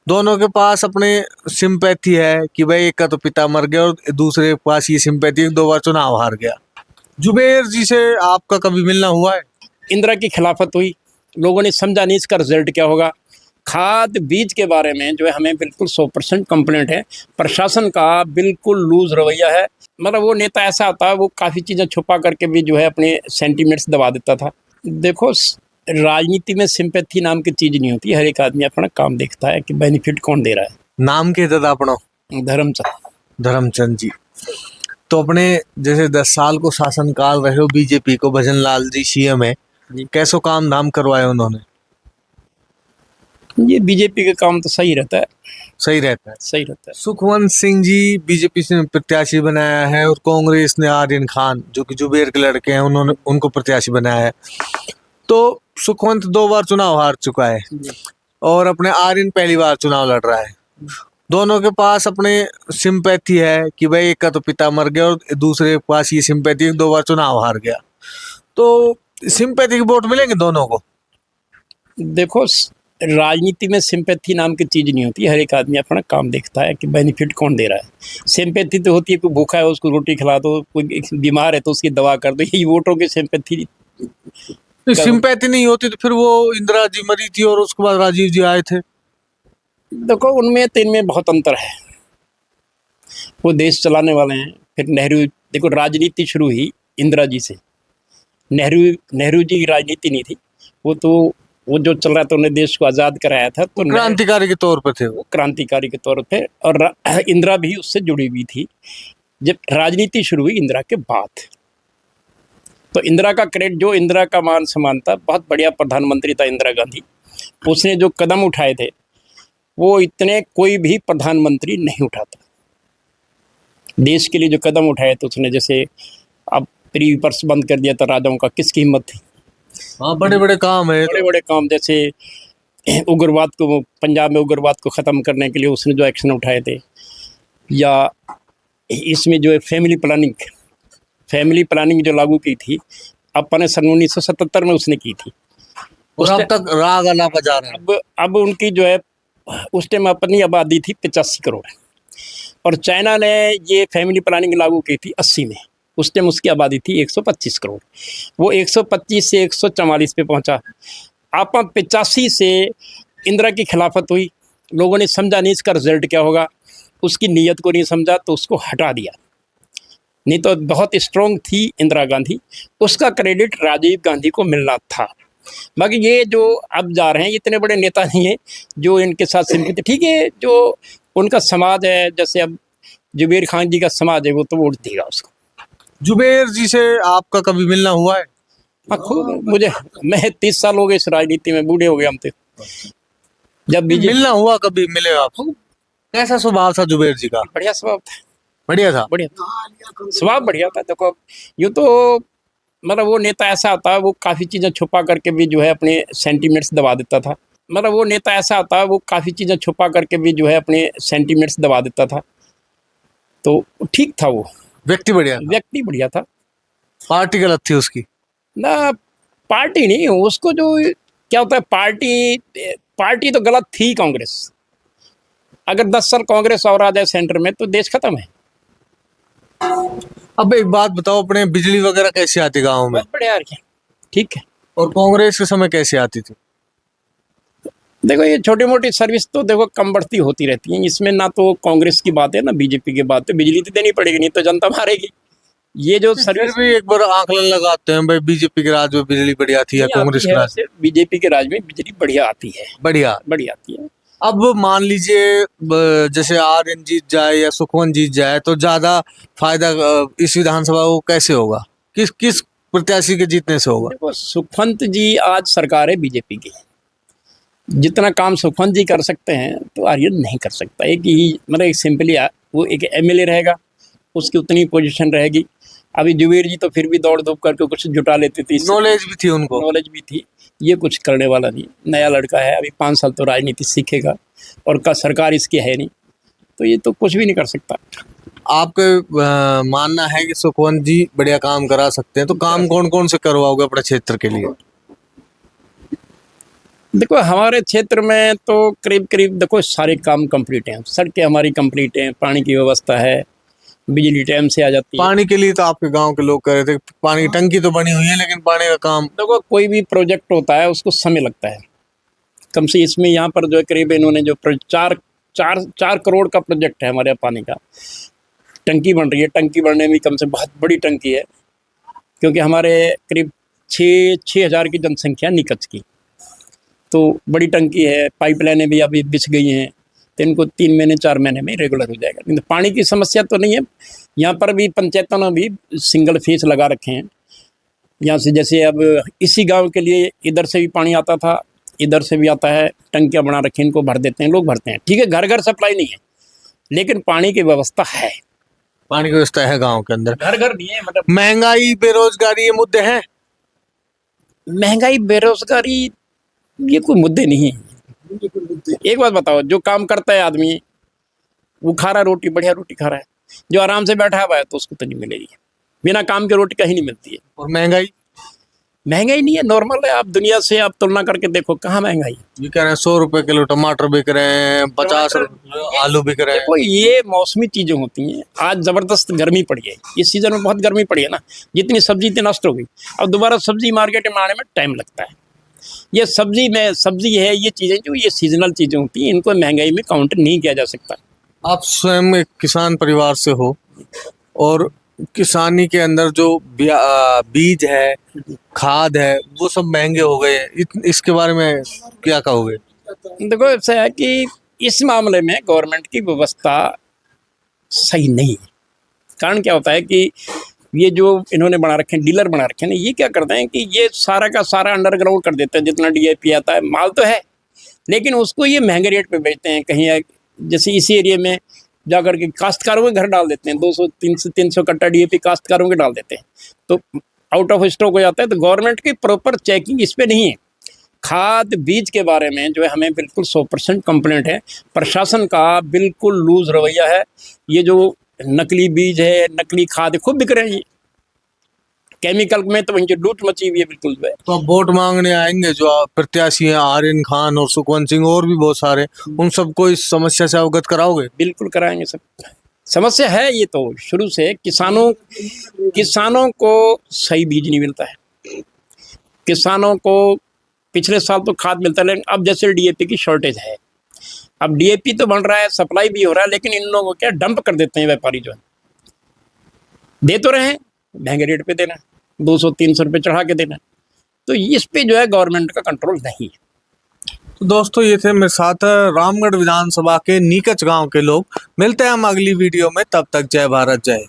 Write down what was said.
दोनों के पास अपने सिंपैथी है कि भाई एक का तो पिता मर गया और दूसरे के पास ये सिंपैथी है कि 2 बार चुनाव हार गया। जुबेर जी से आपका कभी मिलना हुआ है? इंदिरा की खिलाफत हुई, लोगों ने समझा नहीं इसका रिजल्ट क्या होगा। खाद बीज के बारे में जो है हमें बिल्कुल 100% कंप्लेंट है। प्रशासन का बिल्कुल लूज रवैया है। मतलब वो नेता ऐसा होता है, वो काफ़ी चीज़ें छुपा करके भी जो है अपने सेंटीमेंट्स दबा देता था। देखो राजनीति में सिंपैथी नाम की चीज़ नहीं होती। हर एक आदमी अपना काम देखता है कि बेनिफिट कौन दे रहा है। नाम के था अपना धर्मचंद। धर्मचंद जी। तो अपने जैसे 10 साल को शासनकाल रहे हो बीजेपी को, भजन लाल जी सीएम है, कैसो काम धाम करवाए उन्होंने? ये बीजेपी का काम तो सही रहता है। सही रहता है। सही रहता है। सुखवंत सिंह जी बीजेपी से प्रत्याशी बनाया है और कांग्रेस ने आर्यन खान जो कि जुबेर के लड़के हैं उन्होंने उनको प्रत्याशी बनाया है। तो सुखवंत 2 बार चुनाव हार चुका है और अपने आर्यन पहली बार चुनाव लड़ रहा है। दोनों के पास अपने सिंपैथी है कि भाई एक का तो पिता मर गया और दूसरे के पास ये सिंपैथी है कि 2 बार चुनाव हार गया। तो सिंपैथी के वोट मिलेंगे दोनों को? देखो राजनीति में सिंपैथी नाम की चीज़ नहीं होती। हर एक आदमी अपना काम देखता है कि बेनिफिट कौन दे रहा है। सिंपैथी तो होती है कोई भूखा है उसको रोटी खिला दो, कोई बीमार है तो उसकी दवा कर दो, यही वोटों की सिंपैथी। सिंपैथी नहीं होती तो फिर वो इंदिरा जी मरी थी और उसके बाद राजीव जी आए थे। देखो उनमें तो इनमें बहुत अंतर है। वो देश चलाने वाले हैं। फिर नेहरू, देखो राजनीति शुरू हुई इंदिरा जी से। नेहरू जी की राजनीति नहीं थी। वो जो चल रहा था, उन्हें देश को आज़ाद कराया था, तो क्रांतिकारी के तौर पर थे। वो क्रांतिकारी के तौर पे, और इंदिरा भी उससे जुड़ी हुई थी। जब राजनीति शुरू हुई इंदिरा के बाद, तो इंदिरा का क्रेडिट, जो इंदिरा का मान सम्मान था, बहुत बढ़िया प्रधानमंत्री था इंदिरा गांधी। उसने जो कदम उठाए थे वो इतने कोई भी प्रधानमंत्री नहीं उठाता। देश के लिए जो कदम उठाए थे उसने, जैसे अब प्री पर्स बंद कर दिया था राजाओं का, किसकी हिम्मत थी? हाँ, बड़े बड़े काम है। बड़े बड़े काम, जैसे उग्रवाद को, पंजाब में उग्रवाद को ख़त्म करने के लिए उसने जो एक्शन उठाए थे, या इसमें जो है फैमिली प्लानिंग जो लागू की थी अपने सन 1977 में उसने की थी। और अब तक राग अला बजा रहे हैं। अब उनकी जो है उस टाइम अपनी आबादी थी 85 करोड़, और चाइना ने ये फैमिली प्लानिंग लागू की थी 80 में। उस टाइम उसकी आबादी थी 125 करोड़। वो 125 से 144 पे पहुंचा। आप 85 से इंदिरा की खिलाफत हुई, लोगों ने समझा नहीं इसका रिजल्ट क्या होगा, उसकी नीयत को नहीं समझा तो उसको हटा दिया। नहीं तो बहुत स्ट्रॉन्ग थी इंदिरा गांधी, उसका क्रेडिट राजीव गांधी को मिलना था। बाकी ये जो अब जा रहे हैं, इतने बड़े नेता नहीं है जो इनके साथ सिंपैथी। ठीक है, जो उनका समाज है, जैसे अब जुबेर खान जी का समाज है, वो तो वोट देगा उसको। जुबेर जी से आपका कभी मिलना हुआ है? हाँ, खूब। मैं 30 साल हो गए इस राजनीति में, बूढ़े हो गए हम तो। जब मिलना हुआ, कभी मिले आप? कैसा स्वभाव था जुबेर जी का? बढ़िया स्वभाव था। बढ़िया था। स्वभाव बढ़िया था। देखो यूँ तो मतलब वो नेता ऐसा होता है, वो काफ़ी चीज़ें छुपा करके भी जो है अपने सेंटीमेंट्स दबा देता था। तो ठीक था वो। व्यक्ति बढ़िया था। पार्टी गलत थी उसकी ना? पार्टी नहीं, उसको जो क्या होता है, पार्टी तो गलत थी कांग्रेस। अगर 10 साल कांग्रेस और आ जाए सेंटर में तो देश खत्म है। अब एक बात बताओ, अपने बिजली वगैरह कैसे आती गाँव में? बढ़िया, ठीक है। और कांग्रेस के समय कैसे आती थी? देखो ये छोटी मोटी सर्विस तो देखो कम बढ़ती होती रहती है, इसमें ना तो कांग्रेस की बात है ना बीजेपी की बात है। बिजली तो देनी पड़ेगी, नहीं तो जनता मारेगी। ये जो सर्विस भी एक बार आंकलन लगाते हैं भाई, बीजेपी के राज में बिजली बढ़िया थी या कांग्रेस के राज? बीजेपी के राज में बिजली बढ़िया आती है। बढ़िया आती है। अब मान लीजिए जैसे आर्यन जीत जाए या सुखवंत जीत जाए तो ज्यादा फायदा इस विधानसभा को कैसे होगा? किस प्रत्याशी के जीतने से होगा? देखो सुखवंत जी आज सरकार है बीजेपी की, जितना काम सुखवंत जी कर सकते हैं तो आर्यन नहीं कर सकता। एक सिंपली वो एक एमएलए रहेगा, उसकी उतनी पोजीशन रहेगी। अभी जुबेर जी तो फिर भी दौड़ धूप करके कुछ जुटा लेते थे, नॉलेज भी थी। ये कुछ करने वाला नहीं, नया लड़का है, अभी 5 साल तो राजनीति सीखेगा, और का सरकार इसकी है नहीं, तो ये तो कुछ भी नहीं कर सकता। आपका मानना है कि सुखवंत जी बढ़िया काम करा सकते हैं, तो काम कौन कौन से करवाओगे अपने क्षेत्र के लिए? देखो हमारे क्षेत्र में तो करीब करीब देखो सारे काम कंप्लीट हैं, सड़कें हमारी कंप्लीट हैं, पानी की व्यवस्था है, बिजली टाइम से आ जाती है। पानी के लिए तो आपके गांव के लोग कह रहे थे पानी की टंकी तो बनी हुई है, लेकिन पानी का काम देखो कोई भी प्रोजेक्ट होता है उसको समय लगता है कम से। इसमें यहाँ पर जो है करीब इन्होंने जो चार करोड़ का प्रोजेक्ट है हमारे यहाँ पानी का। टंकी बन रही है, टंकी बनने में कम से बहुत बड़ी टंकी है, क्योंकि हमारे करीब 6,000 की जनसंख्या निकच की, तो बड़ी टंकी है। पाइपलाइनें भी अभी बिछ गई हैं, तो इनको 3 महीने 4 महीने में रेगुलर हो जाएगा। नहीं तो पानी की समस्या तो नहीं है। यहाँ पर भी पंचायतों ने भी सिंगल फेस लगा रखे हैं। यहाँ से जैसे अब इसी गांव के लिए इधर से भी पानी आता था, इधर से भी आता है, टंकियाँ बना रखी हैं, इनको भर देते हैं, लोग भरते हैं। ठीक है, घर घर सप्लाई नहीं है, लेकिन पानी की व्यवस्था है। पानी की व्यवस्था है गांव के अंदर। घर घर नहीं है, मतलब महंगाई, बेरोजगारी ये मुद्दे हैं। महंगाई, बेरोजगारी ये कोई मुद्दे नहीं है। एक बात बताओ, जो काम करता है आदमी वो खा रहा है रोटी, बढ़िया रोटी खा रहा है। जो आराम से बैठा हुआ है तो उसको तो नहीं मिलेगी। बिना काम के रोटी कहीं नहीं मिलती है। और महंगाई महंगाई नहीं है, नॉर्मल है। आप दुनिया से आप तुलना करके देखो, कहाँ महंगाई है। ये कह रहे हैं 100 रुपए किलो टमाटर बिक रहे हैं, 50 रुपए आलू बिक रहे हैं। देखो ये मौसमी चीजें होती हैं। आज जबरदस्त गर्मी पड़ी है, इस सीजन में बहुत गर्मी पड़ी है ना, जितनी सब्जी इतनी नष्ट हो गई। अब दोबारा सब्जी मार्केट में आने में टाइम लगता है। ये सब्जी है, ये चीजें जो ये सीजनल चीजें होती हैं, इनको महंगाई में काउंट नहीं किया जा सकता। आप स्वयं एक किसान परिवार से हो, और किसानी के अंदर जो बीज है, खाद है, वो सब महंगे हो गए हैं। इसके बारे में क्या कहोगे? देखो ऐसा है कि इस मामले में गवर्नमेंट की व्यवस्था सही नहीं है। कारण क्या होता है कि ये जो इन्होंने बना रखे हैं, डीलर बना रखे हैं ना, ये क्या करते हैं कि ये सारा का सारा अंडरग्राउंड कर देते हैं। जितना डीएपी आता है, माल तो है, लेकिन उसको ये महंगे रेट पे बेचते हैं। कहीं जैसे इसी एरिया में जाकर के काश्तकारों के घर डाल देते हैं, 200-300 कट्टा डीएपी काश्तकारों के डाल देते हैं, तो आउट ऑफ स्टॉक हो जाता है। तो गवर्नमेंट की प्रॉपर चेकिंग इस पे नहीं है। खाद बीज के बारे में जो है हमें बिल्कुल 100% कंप्लेंट है। प्रशासन का बिल्कुल लूज रवैया है। ये जो नकली बीज है, नकली खाद है, खूब बिक रहे हैं। ये केमिकल में तो वहीं लूट मची हुई है बिल्कुल। तो अब वोट मांगने आएंगे जो प्रत्याशी हैं, आर्यन खान और सुखवंत सिंह और भी बहुत सारे, उन सबको इस समस्या से अवगत कराओगे? बिल्कुल कराएंगे। सब समस्या है ये तो शुरू से। किसानों को सही बीज नहीं मिलता है। किसानों को पिछले साल तो खाद मिलता है, लेकिन अब जैसे डीएपी की शॉर्टेज है। अब डीएपी तो बन रहा है, सप्लाई भी हो रहा है, लेकिन इन लोगों को क्या डंप कर देते हैं व्यापारी। जो है दे तो रहे हैं, महंगे रेट पे देना, 200-300 रुपये चढ़ा के देना। तो इस पे जो है गवर्नमेंट का कंट्रोल नहीं है। तो दोस्तों, ये थे मेरे साथ रामगढ़ विधानसभा के नीकच गांव के लोग। मिलते हैं हम अगली वीडियो में, तब तक जय भारत, जय हिंद।